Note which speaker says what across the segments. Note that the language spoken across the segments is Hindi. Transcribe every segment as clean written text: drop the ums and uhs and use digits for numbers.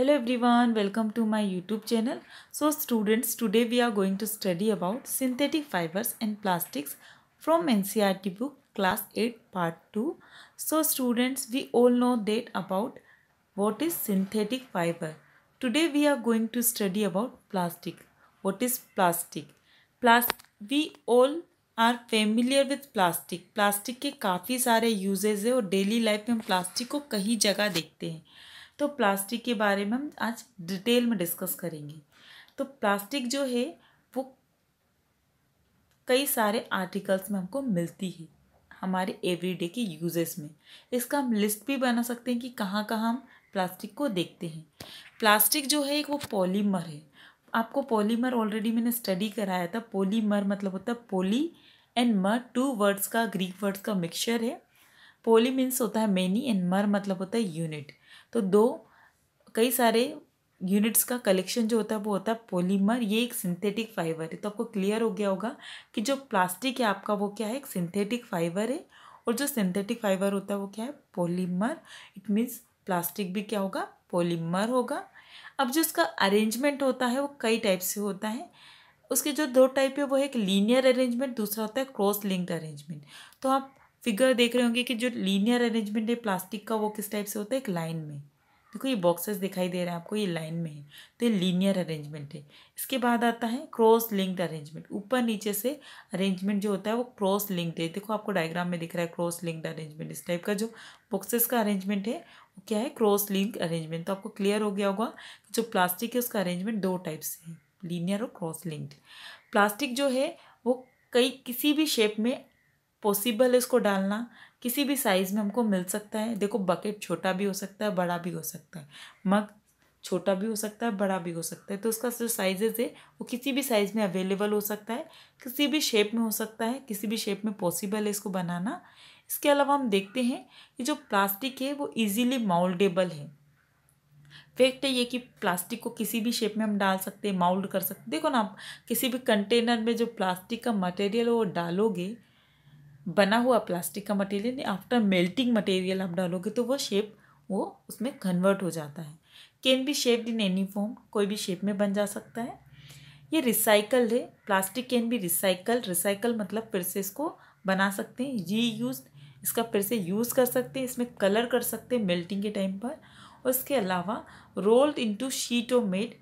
Speaker 1: Hello everyone, welcome to my YouTube channel. So students, today we are going to study about synthetic fibers and plastics from NCERT book class 8 part 2. So students, we all know that about what is synthetic fiber. Today we are going to study about plastic. What is plastic? We all are familiar with plastic. Plastic के काफ़ी सारे यूजेज है और डेली लाइफ में हम प्लास्टिक को कई जगह देखते हैं. तो प्लास्टिक के बारे में हम आज डिटेल में डिस्कस करेंगे. तो प्लास्टिक जो है वो कई सारे आर्टिकल्स में हमको मिलती है हमारे एवरीडे के यूजेस में. इसका हम लिस्ट भी बना सकते हैं कि कहाँ कहाँ हम प्लास्टिक को देखते हैं. प्लास्टिक जो है एक वो पॉलीमर है. आपको पॉलीमर ऑलरेडी मैंने स्टडी कराया था. पॉलीमर मतलब होता है पोली एंड मर, टू वर्ड्स का ग्रीक वर्ड्स का मिक्सचर है. पोली मीन्स होता है मैनी एंड मर मतलब होता है यूनिट. तो दो कई सारे यूनिट्स का कलेक्शन जो होता है वो होता है पॉलीमर. ये एक सिंथेटिक फाइबर है. तो आपको क्लियर हो गया होगा कि जो प्लास्टिक है आपका वो क्या है, एक सिंथेटिक फाइबर है. और जो सिंथेटिक फाइबर होता है वो क्या है, पॉलीमर. इट मीन्स प्लास्टिक भी क्या होगा, पॉलीमर होगा. अब जो इसका अरेंजमेंट होता है वो कई टाइप से होता है. उसके जो दो टाइप है वो है एक लीनियर अरेंजमेंट, दूसरा होता है क्रॉस लिंक्ड अरेंजमेंट. तो आप फिगर देख रहे होंगे कि जो लीनियर अरेंजमेंट है प्लास्टिक का वो किस टाइप से होता है, एक लाइन में. देखो ये बॉक्सेस दिखाई दे रहा है आपको, ये लाइन में है. तो ये लीनियर अरेंजमेंट है. इसके बाद आता है क्रॉस लिंक्ड अरेंजमेंट. ऊपर नीचे से अरेंजमेंट जो होता है वो क्रॉस लिंक्ड है. देखो आपको डायग्राम में दिख रहा है क्रॉस लिंक्ड अरेंजमेंट. इस टाइप का जो बॉक्सेस का अरेंजमेंट है वो क्या है, क्रॉस लिंक अरेंजमेंट. तो आपको क्लियर हो गया होगा कि जो प्लास्टिक है उसका अरेंजमेंट दो टाइप से है, लीनियर और क्रॉस लिंक्ड. प्लास्टिक जो है वो कई किसी भी शेप में पॉसिबल है उसको डालना. किसी भी साइज़ में हमको मिल सकता है. देखो बकेट छोटा भी हो सकता है, बड़ा भी हो सकता है. मग छोटा भी हो सकता है, बड़ा भी हो सकता है. तो उसका जो साइजेस है वो किसी भी साइज़ में अवेलेबल हो सकता है, किसी भी शेप में हो सकता है, किसी भी शेप में पॉसिबल है इसको बनाना. इसके अलावा हम देखते हैं कि जो प्लास्टिक है वो इजीली माउल्डेबल है. फैक्ट है ये कि प्लास्टिक को किसी भी शेप में हम डाल सकते हैं, माउल्ड कर सकते हैं. देखो ना, आप किसी भी कंटेनर में जो प्लास्टिक का मटेरियल वो डालोगे, बना हुआ प्लास्टिक का मटेरियल, आफ्टर मेल्टिंग मटेरियल आप डालोगे तो वो शेप वो उसमें कन्वर्ट हो जाता है. Can be shaped in any form, कोई भी शेप में बन जा सकता है. ये रिसाइकल्ड है. Plastic can be recycle. Recycle मतलब फिर से इसको बना सकते हैं, री यूज, इसका फिर से यूज़ कर सकते हैं, इसमें कलर कर सकते हैं मेल्टिंग के टाइम पर. और इसके अलावा रोल्ड इनटू शीट और मेड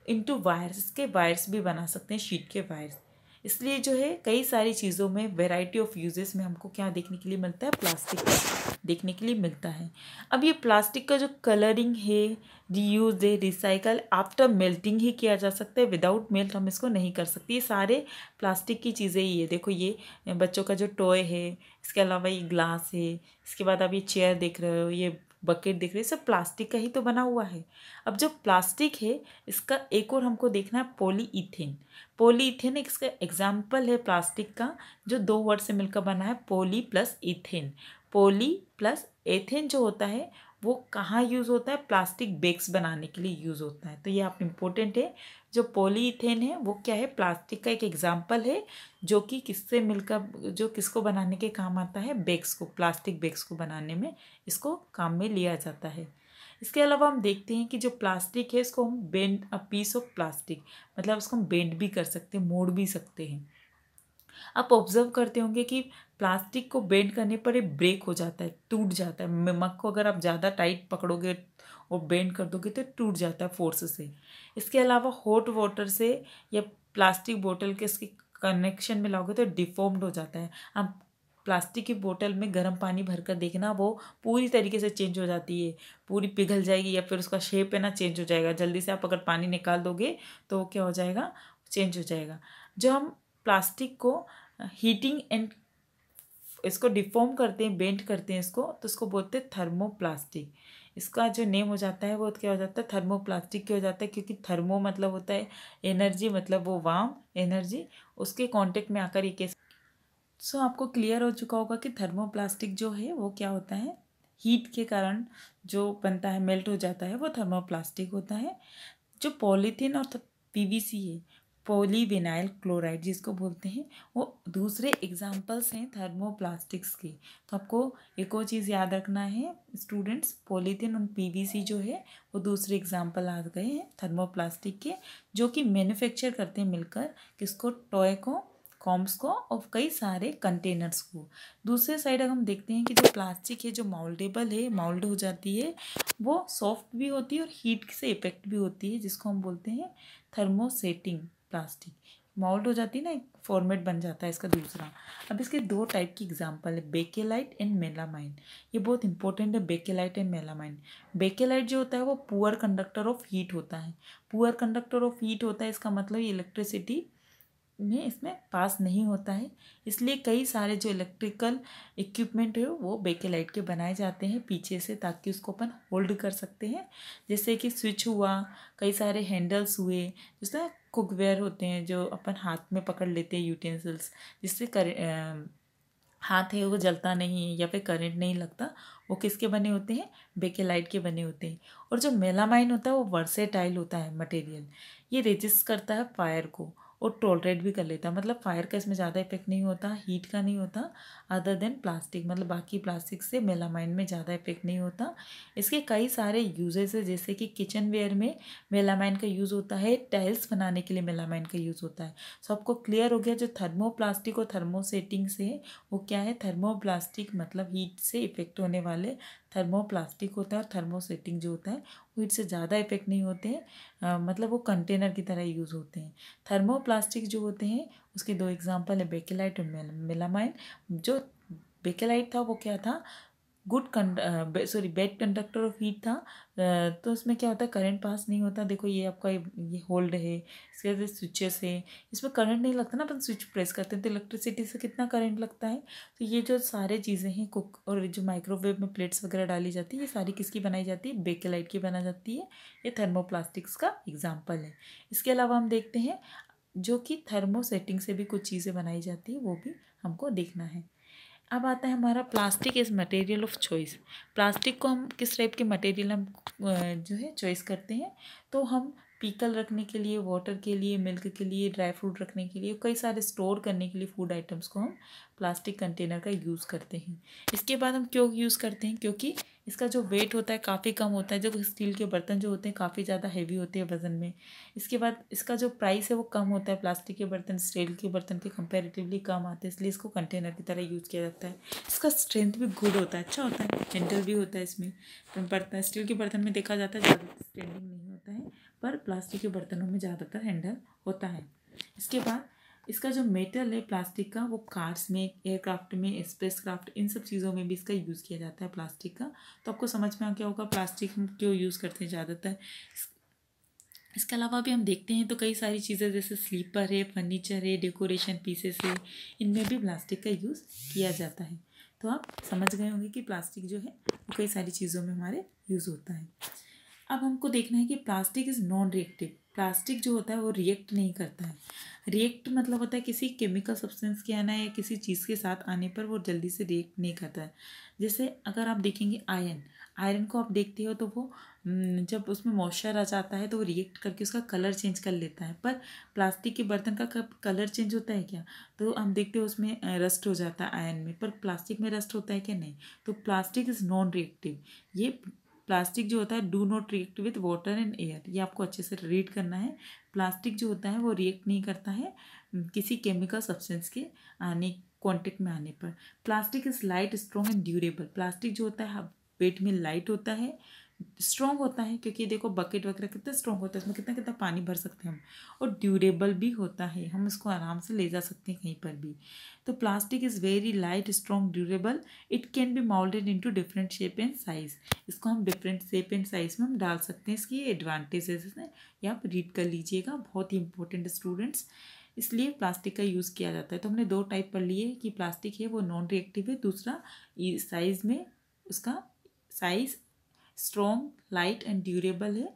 Speaker 1: इनटू वायर्स, इसके वायर्स भी बना सकते हैं, शीट के वायर्स. इसलिए जो है कई सारी चीज़ों में वेराइटी ऑफ यूजेस में हमको क्या देखने के लिए मिलता है, प्लास्टिक का देखने के लिए मिलता है. अब ये प्लास्टिक का जो कलरिंग है, रीयूज है, रिसाइकल आफ्टर मेल्टिंग ही किया जा सकता है. विदाउट मेल्ट हम इसको नहीं कर सकते. ये सारे प्लास्टिक की चीज़ें ही है. देखो ये बच्चों का जो टॉय है, इसके अलावा ये ग्लास है, इसके बाद आप ये चेयर देख रहे हो, ये बकेट दिख रही है, सब प्लास्टिक का ही तो बना हुआ है. अब जो प्लास्टिक है इसका एक और हमको देखना है, पॉलीइथेन. पॉलीइथेन इसका एग्जाम्पल है प्लास्टिक का जो दो वर्ड से मिलकर बना है, poly plus ethane. Poly plus ethane जो होता है वो कहाँ यूज़ होता है, प्लास्टिक बैग्स बनाने के लिए यूज़ होता है. तो ये आप इम्पोर्टेंट है. जो पॉलीइथेन है वो क्या है, प्लास्टिक का एक एग्जाम्पल है जो कि किससे मिलकर, जो किसको बनाने के काम आता है, बैग्स को, प्लास्टिक बैग्स को बनाने में इसको काम में लिया जाता है. इसके अलावा हम देखते हैं कि जो प्लास्टिक है इसको हम bend, a piece of plastic मतलब उसको हम बेंड भी कर सकते हैं, मोड़ भी सकते हैं. आप ऑब्जर्व करते होंगे कि प्लास्टिक को बेंड करने पर ये ब्रेक हो जाता है, टूट जाता है. मग को अगर आप ज़्यादा टाइट पकड़ोगे और बेंड कर दोगे तो टूट जाता है फोर्स से. इसके अलावा हॉट वाटर से या प्लास्टिक बोतल के इसके कनेक्शन में लाओगे तो डिफॉर्म्ड हो जाता है. आप प्लास्टिक की बोतल में गर्म पानी भरकर देखना, वो पूरी तरीके से चेंज हो जाती है, पूरी पिघल जाएगी या फिर उसका शेप है ना चेंज हो जाएगा. जल्दी से आप अगर पानी निकाल दोगे तो वो क्या हो जाएगा, चेंज हो जाएगा. जो हम प्लास्टिक को हीटिंग एंड इसको डिफॉर्म करते हैं, बेंड करते हैं इसको, तो इसको बोलते हैं थर्मोप्लास्टिक. इसका जो नेम हो जाता है वो क्या हो जाता है, थर्मोप्लास्टिक क्या हो जाता है, क्योंकि थर्मो मतलब होता है एनर्जी, मतलब वो वार्म एनर्जी, उसके कांटेक्ट में आकर ये कैसे. सो आपको क्लियर हो चुका होगा कि थर्मोप्लास्टिक जो है वो क्या होता है, हीट के कारण जो बनता है, मेल्ट हो जाता है, वो थर्मोप्लास्टिक होता है. जो पॉलीथीन और पीवीसी है, पॉलीविनाइल क्लोराइड जिसको बोलते हैं, वो दूसरे एग्जाम्पल्स हैं थर्मोप्लास्टिक्स के। तो आपको एक और चीज़ याद रखना है स्टूडेंट्स, पॉलीथीन और पीवीसी जो है वो दूसरे एग्जाम्पल आ गए हैं थर्मोप्लास्टिक के, जो कि मैन्युफैक्चर करते हैं मिलकर किसको, टॉय को, कॉम्स को और कई सारे कंटेनर्स को। दूसरे साइड अगर हम देखते हैं कि जो प्लास्टिक है जो मोल्डेबल है, मोल्ड हो जाती है, वो सॉफ्ट भी होती है और हीट से इफेक्ट भी होती है, जिसको हम बोलते हैं थर्मोसेटिंग प्लास्टिक। मोल्ड हो जाती है ना, एक फॉर्मेट बन जाता है इसका दूसरा। अब इसके दो टाइप की एग्जांपल है, बेकेलाइट एंड मेलामाइन। ये बहुत इंपॉर्टेंट है, बेकेलाइट एंड मेलामाइन। बेकेलाइट जो होता है वो पुअर कंडक्टर ऑफ हीट होता है। पुअर कंडक्टर ऑफ हीट होता है, इसका मतलब इलेक्ट्रिसिटी में इसमें पास नहीं होता है, इसलिए कई सारे जो इलेक्ट्रिकल इक्विपमेंट है वो बेकेलाइट के बनाए जाते हैं पीछे से, ताकि उसको अपन होल्ड कर सकते हैं। जैसे कि स्विच हुआ, कई सारे हैंडल्स हुए, जैसे कुकवेयर होते हैं जो अपन हाथ में पकड़ लेते हैं, यूटेंसिल्स, जिससे हाथ है वो जलता नहीं है या फिर करंट नहीं लगता, वो किसके बने होते हैं, बेकेलाइट के बने होते हैं। और जो मेलामाइन होता है वो वर्सेटाइल होता है मटेरियल, ये रेजिस्ट करता है फायर को और टॉलरेट भी कर लेता है, मतलब फायर का इसमें ज़्यादा इफेक्ट नहीं होता, हीट का नहीं होता, अदर देन प्लास्टिक, मतलब बाकी प्लास्टिक से मेलामाइन में ज़्यादा इफेक्ट नहीं होता। इसके कई सारे यूजेस है, जैसे कि किचन वेयर में मेलामाइन का यूज़ होता है, टाइल्स बनाने के लिए मेलामाइन का यूज़ होता है। सो आपको क्लियर हो गया, जो थर्मोप्लास्टिक और थर्मोसेटिंग से वो क्या है, थर्मोप्लास्टिक मतलब हीट से इफेक्ट होने वाले थर्मोप्लास्टिक होता है, और थर्मोसेटिंग जो होता है वो हीट से ज़्यादा इफेक्ट नहीं होते हैं, मतलब वो कंटेनर की तरह यूज़ होते हैं। थर्मोप्लास्टिक जो होते हैं उसके दो एग्जांपल है, बेकेलाइट और मेलामाइन। जो बेकेलाइट था वो क्या था, good bad conductor of heat था। तो उसमें क्या होता है, करंट पास नहीं होता। देखो ये आपका ये होल्ड है, इसके बाद स्विचेस है, इसमें करंट नहीं लगता ना, अपन स्विच प्रेस करते हैं तो इलेक्ट्रिसिटी से कितना करंट लगता है। तो ये जो सारे चीज़ें हैं, कुक और जो माइक्रोवेव में प्लेट्स वगैरह डाली जाती है, ये सारी किसकी बनाई जाती है, बेकेलाइट की बना जाती है। ये थर्मोप्लास्टिक्स का एग्जाम्पल है। इसके अलावा हम देखते हैं जो कि थर्मोसेटिंग से भी कुछ चीज़ें बनाई जाती है, वो भी हमको देखना है। अब आता है हमारा plastic is material of choice. Plastic को हम किस टाइप के मटेरियल हम जो है चॉइस करते हैं, तो हम पीकल रखने के लिए, वाटर के लिए, मिल्क के लिए, ड्राई फ्रूट रखने के लिए, कई सारे स्टोर करने के लिए फूड आइटम्स को हम प्लास्टिक कंटेनर का यूज़ करते हैं। इसके बाद हम क्यों यूज़ करते हैं, क्योंकि इसका जो वेट होता है काफ़ी कम होता है, जो स्टील के बर्तन जो होते हैं काफ़ी ज़्यादा हैवी होते हैं वज़न में। इसके बाद इसका जो प्राइस है वो कम होता है, प्लास्टिक के बर्तन स्टील के बर्तन के कंपैरेटिवली कम आते हैं, इसलिए इसको कंटेनर की तरह यूज़ किया जाता है। इसका स्ट्रेंथ भी गुड होता है, अच्छा होता है, जेंटल भी होता है। इसमें बर्तन, स्टील के बर्तन में देखा जाता है ज़्यादा स्ट्रेंडिंग नहीं होता है, पर प्लास्टिक के बर्तनों में ज़्यादातर हैंडल होता है। इसके बाद इसका जो मेटल है प्लास्टिक का, वो कार्स में, एयरक्राफ्ट में, स्पेस क्राफ्ट, इन सब चीज़ों में भी इसका यूज़ किया जाता है प्लास्टिक का। तो आपको समझ में आ गया होगा प्लास्टिक हम क्यों यूज़ करते हैं ज़्यादातर। इसके अलावा भी हम देखते हैं तो कई सारी चीज़ें, जैसे स्लीपर है, फर्नीचर है, डेकोरेशन पीसेस है, इनमें भी प्लास्टिक का यूज़ किया जाता है। तो आप समझ गए होंगे कि प्लास्टिक जो है वो कई सारी चीज़ों में हमारे यूज़ होता है। अब हमको देखना है कि plastic is non reactive. Plastic जो होता है वो रिएक्ट नहीं करता है। रिएक्ट मतलब होता है किसी केमिकल सब्सटेंस के आना या किसी चीज़ के साथ आने पर वो जल्दी से रिएक्ट नहीं करता है। जैसे अगर आप देखेंगे आयरन, आयरन को आप देखते हो तो वो जब उसमें मॉइस्चर आ जाता है तो वो रिएक्ट करके उसका कलर चेंज कर लेता है। पर प्लास्टिक के बर्तन का कब कलर चेंज होता है क्या, तो हम देखते हो उसमें रस्ट हो जाता है आयरन में, पर प्लास्टिक में रस्ट होता है क्या, नहीं। तो प्लास्टिक इज़ नॉन रिएक्टिव। ये प्लास्टिक जो होता है do not react with water and air, ये आपको अच्छे से रीड करना है। प्लास्टिक जो होता है वो रिएक्ट नहीं करता है किसी केमिकल सब्सटेंस के आने, कॉन्टेक्ट में आने पर। Plastic is light, strong and durable. Plastic जो होता है वेट में लाइट होता है, स्ट्रॉन्ग होता है, क्योंकि देखो बकेट वगैरह कितना स्ट्रॉन्ग होता है, इसमें कितना कितना पानी भर सकते हैं हम, और ड्यूरेबल भी होता है, हम इसको आराम से ले जा सकते हैं कहीं पर भी। तो plastic is very light, strong, durable. It can be moulded into different shape and size. इसको हम डिफरेंट शेप एंड साइज में हम डाल सकते हैं। इसकी एडवांटेजेस हैं, ये आप रीड कर लीजिएगा, बहुत ही इंपॉर्टेंट स्टूडेंट्स। इसलिए प्लास्टिक का यूज़ किया जाता है। तो हमने दो टाइप पढ़ लिए कि प्लास्टिक है वो नॉन रिएक्टिव है, दूसरा साइज में उसका size strong, light and durable है।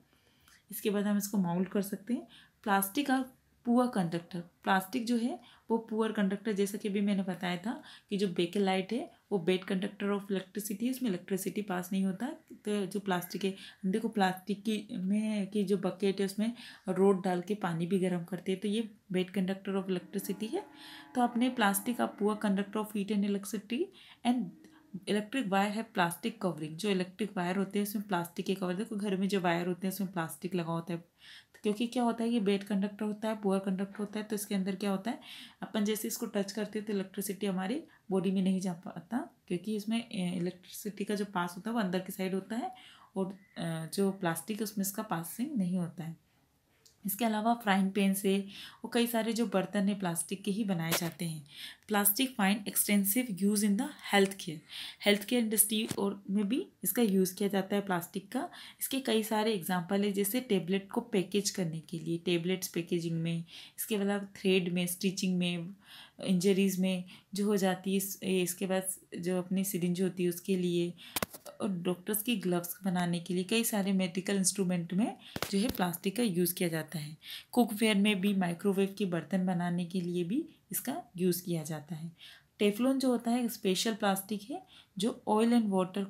Speaker 1: इसके बाद हम इसको माउल्ड कर सकते हैं। Plastic are poor conductor, plastic जो है वो पुअर कंडक्टर, जैसा कि अभी मैंने बताया था कि जो बेकेलाइट है वो बेड कंडक्टर ऑफ इलेक्ट्रिसिटी है, इसमें इलेक्ट्रिसिटी पास नहीं होता। तो जो प्लास्टिक है, देखो प्लास्टिक की जो बकेट है उसमें रोड डाल के पानी भी गर्म करते हैं, तो ये बेड कंडक्टर ऑफ इलेक्ट्रिसिटी है। तो अपने प्लास्टिक का poor conductor of heat and electricity. And electric wire है प्लास्टिक कवरिंग, जो इलेक्ट्रिक वायर होते हैं उसमें प्लास्टिक के कवर, देखो घर में जो वायर होते हैं उसमें प्लास्टिक लगा होता है, क्योंकि क्या होता है ये बेड कंडक्टर होता है, पुअर कंडक्टर होता है, तो इसके अंदर क्या होता है, अपन जैसे इसको टच करते हैं तो इलेक्ट्रिसिटी हमारी बॉडी में नहीं जा पाता, क्योंकि इसमें इलेक्ट्रिसिटी का जो पास होता है वो अंदर की साइड होता है, और जो प्लास्टिक है उसमें इसका पासिंग नहीं होता है। इसके अलावा फ्राइंग पैन से और कई सारे जो बर्तन है प्लास्टिक के ही बनाए जाते हैं। Plastic find extensive use in the health care industry और में भी इसका यूज़ किया जाता है प्लास्टिक का। इसके कई सारे एग्जांपल है, जैसे टेबलेट को पैकेज करने के लिए, टेबलेट्स पैकेजिंग में, इसके अलावा थ्रेड में, स्टिचिंग में, इंजरीज़ में जो हो जाती है, इसके बाद जो अपनी सिरिंज होती है उसके लिए, और डॉक्टर्स की ग्लव्स बनाने के लिए, कई सारे मेडिकल इंस्ट्रूमेंट में जो है प्लास्टिक का यूज़ किया जाता है। कुकवेयर में भी, माइक्रोवेव के बर्तन बनाने के लिए भी इसका यूज़ किया जाता है। टेफ्लॉन जो होता है एक स्पेशल प्लास्टिक है जो ऑयल एंड वाटर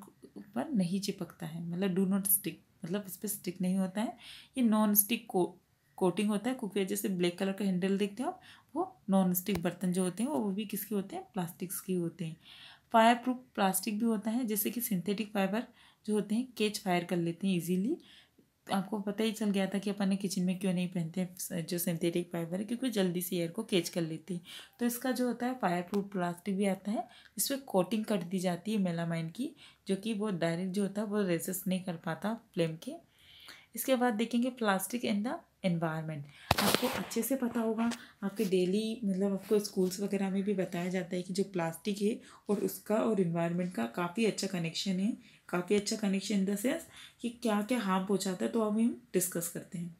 Speaker 1: पर नहीं चिपकता है, मतलब डू नॉट स्टिक, मतलब इस पर स्टिक नहीं होता है। ये नॉन स्टिक कोटिंग होता है कुकवेयर, जैसे ब्लैक कलर का हैंडल देखते हो आप, वो नॉन स्टिक बर्तन जो होते हैं वो भी किसके होते हैं, प्लास्टिक्स के होते हैं। फायर प्रूफ प्लास्टिक भी होता है, जैसे कि सिंथेटिक फाइबर जो होते हैं कैच फायर कर लेते हैं इजीली। आपको पता ही चल गया था कि अपन ने किचन में क्यों नहीं पहनते हैं जो सिंथेटिक फाइबर है, क्योंकि जल्दी से एयर को कैच कर लेती है। तो इसका जो होता है फायर प्रूफ प्लास्टिक भी आता है, इसमें कोटिंग कर दी जाती है मेलामाइन की, जो कि वो डायरेक्ट जो होता है वो रेसिस्ट नहीं कर पाता फ्लेम के। इसके बाद देखेंगे प्लास्टिक इन द एनवायरनमेंट। आपको अच्छे से पता होगा, आपके डेली मतलब आपको स्कूल्स वगैरह में भी बताया जाता है कि जो प्लास्टिक है और उसका और इन्वायरमेंट का काफ़ी अच्छा कनेक्शन है, काफ़ी अच्छा कनेक्शन इन द सेंस कि क्या क्या हार्म पहुंचाता है, तो अब हम डिस्कस करते हैं।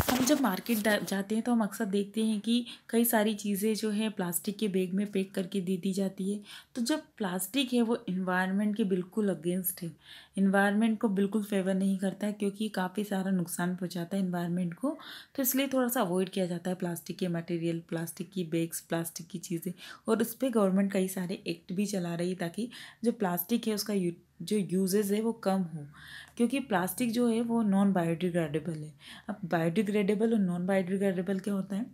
Speaker 1: हम जब मार्केट जाते हैं तो हम अक्सर देखते हैं कि कई सारी चीज़ें जो है प्लास्टिक के बैग में पैक करके दे दी जाती है। तो जब प्लास्टिक है वो इन्वायरमेंट के बिल्कुल अगेंस्ट है, इन्वायरमेंट को बिल्कुल फेवर नहीं करता है, क्योंकि काफ़ी सारा नुकसान पहुंचाता है इन्वायरमेंट को। तो इसलिए थोड़ा सा अवॉइड किया जाता है प्लास्टिक के मटेरियल, प्लास्टिक की बैग्स, प्लास्टिक की चीज़ें। और उस पर गवर्नमेंट कई सारे एक्ट भी चला रही है ताकि जो प्लास्टिक है उसका जो यूजेस है वो कम हो, क्योंकि प्लास्टिक जो है वो नॉन बायोडिग्रेडेबल है। अब बायोडिग्रेडेबल और नॉन बायोडिग्रेडेबल क्या होता है,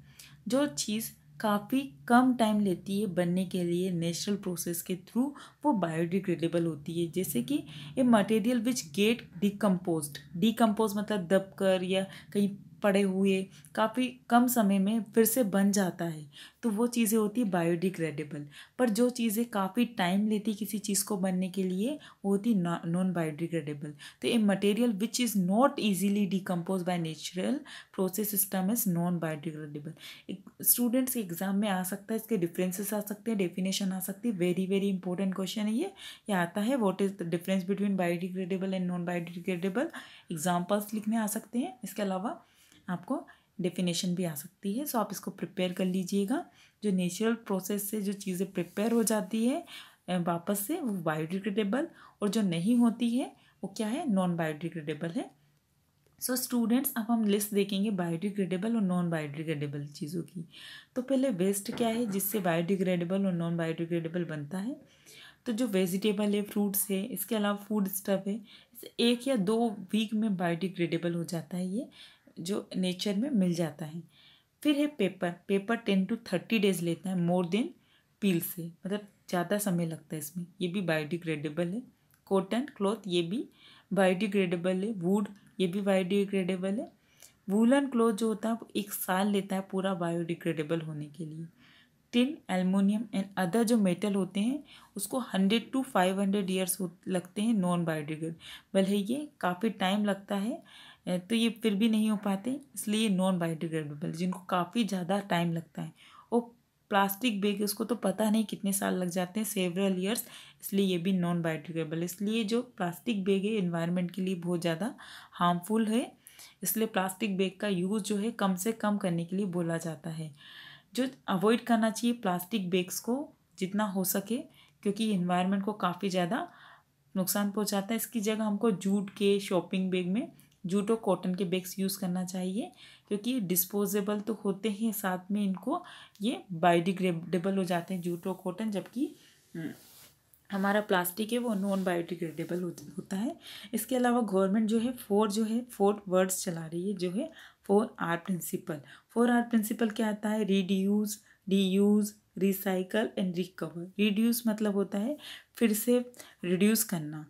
Speaker 1: जो चीज़ काफ़ी कम टाइम लेती है बनने के लिए नेचुरल प्रोसेस के थ्रू, वो बायोडिग्रेडेबल होती है। जैसे कि a material which get decompose मतलब दबकर या कहीं पड़े हुए काफ़ी कम समय में फिर से बन जाता है, तो वो चीज़ें होती है बायोडिग्रेडेबल। पर जो चीज़ें काफ़ी टाइम लेती किसी चीज़ को बनने के लिए, वो होती नॉन बायोडिग्रेडेबल। तो ए material which is not easily decompose by natural process system is non biodegradable. Students के एग्जाम में आ सकता है, इसके डिफरेंसेस आ सकते हैं, डेफिनेशन आ सकती है। वेरी वेरी इंपॉर्टेंट क्वेश्चन है ये आता है, what is the difference between biodegradable and non biodegradable. Examples लिखने आ सकते हैं, इसके अलावा आपको डेफिनेशन भी आ सकती है। सो आप इसको प्रिपेयर कर लीजिएगा। जो नेचुरल प्रोसेस से जो चीज़ें प्रिपेयर हो जाती है वापस से, वो बायोडिग्रेडेबल, और जो नहीं होती है वो क्या है, नॉन बायोडिग्रेडेबल है। सो स्टूडेंट्स, अब हम लिस्ट देखेंगे बायोडिग्रेडेबल और नॉन बायोडिग्रेडेबल चीज़ों की। तो पहले वेस्ट क्या है जिससे बायोडिग्रेडेबल और नॉन बायोडिग्रेडेबल बनता है। तो जो वेजिटेबल है, फ्रूट्स है, इसके अलावा फूड स्टफ है, इसे 1 या 2 वीक में बायोडिग्रेडेबल हो जाता है, ये जो नेचर में मिल जाता है। फिर है पेपर 10 to 30 डेज लेता है मोर देन पील से, मतलब ज़्यादा समय लगता है इसमें, ये भी बायोडिग्रेडेबल है। कॉटन क्लॉथ ये भी बायोडिग्रेडेबल है। वुड ये भी बायोडिग्रेडेबल है। वूलन क्लॉथ जो होता है वो 1 साल लेता है पूरा बायोडिग्रेडेबल होने के लिए। टिन, एल्युमिनियम एंड अदर जो मेटल होते हैं उसको 100 to 500 ईयर्स लगते हैं नॉन बायोडिग्रेडेबल है, ये काफ़ी टाइम लगता है, तो ये फिर भी नहीं हो पाते, इसलिए नॉन बायोडिग्रेडेबल जिनको काफ़ी ज़्यादा टाइम लगता है। और प्लास्टिक बैग उसको तो पता नहीं कितने साल लग जाते हैं, सेवरल ईयर्स, इसलिए ये भी नॉन बायोडिग्रेडेबल। इसलिए जो प्लास्टिक बैग है इन्वायरमेंट के लिए बहुत ज़्यादा हार्मफुल है, इसलिए प्लास्टिक बैग का यूज़ जो है कम से कम करने के लिए बोला जाता है। जो अवॉइड करना चाहिए प्लास्टिक बैग्स को जितना हो सके, क्योंकि इन्वायरमेंट को काफ़ी ज़्यादा नुकसान पहुंचाता है। इसकी जगह हमको जूट के शॉपिंग बैग में जूट और कॉटन के बैग्स यूज़ करना चाहिए, क्योंकि डिस्पोजेबल तो होते हैं, साथ में इनको ये बायोडिग्रेडेबल हो जाते हैं जूट और कॉटन, जबकि हमारा प्लास्टिक है वो नॉन बायोडिग्रेडेबल होता है। इसके अलावा गवर्नमेंट जो है फोर वर्ड्स चला रही है, जो है 4R प्रिंसिपल। 4R प्रिंसिपल क्या आता है? Reduce, reuse, recycle and recover. Reduce मतलब होता है फिर से रिड्यूस करना,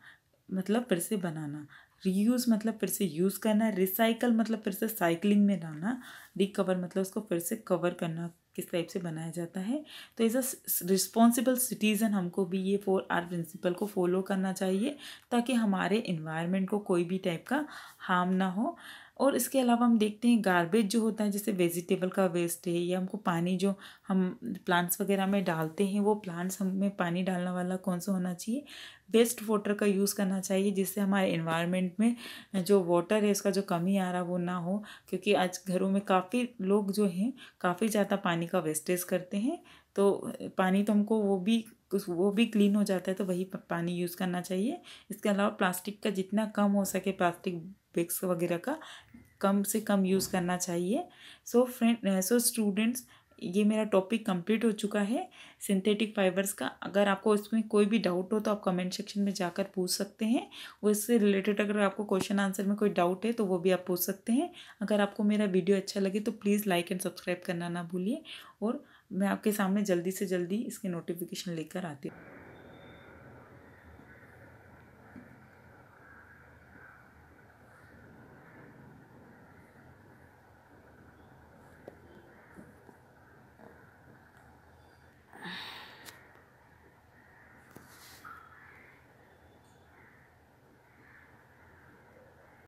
Speaker 1: मतलब फिर से बनाना। रीयूज़ मतलब फिर से यूज़ करना। रिसाइकल मतलब फिर से साइकिलिंग में लाना। रिकवर मतलब उसको फिर से कवर करना, किस टाइप से बनाया जाता है। तो एज अ रिस्पॉन्सिबल सिटीज़न हमको भी ये 4R प्रिंसिपल को फॉलो करना चाहिए, ताकि हमारे इन्वायरमेंट को कोई भी टाइप का हार्म ना हो। और इसके अलावा हम देखते हैं गार्बेज जो होता है, जैसे वेजिटेबल का वेस्ट है, या हमको पानी जो हम प्लांट्स वगैरह में डालते हैं, वो प्लांट्स हमें पानी डालने वाला कौन सा होना चाहिए? वेस्ट वाटर का यूज़ करना चाहिए, जिससे हमारे इन्वायरमेंट में जो वाटर है उसका जो कमी आ रहा वो ना हो। क्योंकि आज घरों में काफ़ी लोग जो हैं काफ़ी ज़्यादा पानी का वेस्टेज करते हैं, तो पानी तो हमको वो भी क्लीन हो जाता है, तो वही पानी यूज़ करना चाहिए। इसके अलावा प्लास्टिक का जितना कम हो सके, प्लास्टिक बैग्स वगैरह का कम से कम यूज़ करना चाहिए। सो स्टूडेंट्स, ये मेरा टॉपिक कंप्लीट हो चुका है सिंथेटिक फाइबर्स का। अगर आपको इसमें कोई भी डाउट हो तो आप कमेंट सेक्शन में जाकर पूछ सकते हैं। वो इससे रिलेटेड अगर आपको क्वेश्चन आंसर में कोई डाउट है तो वो भी आप पूछ सकते हैं। अगर आपको मेरा वीडियो अच्छा लगे तो प्लीज़ लाइक एंड सब्सक्राइब करना ना भूलिए, और मैं आपके सामने जल्दी से जल्दी इसके नोटिफिकेशन लेकर आती हूँ।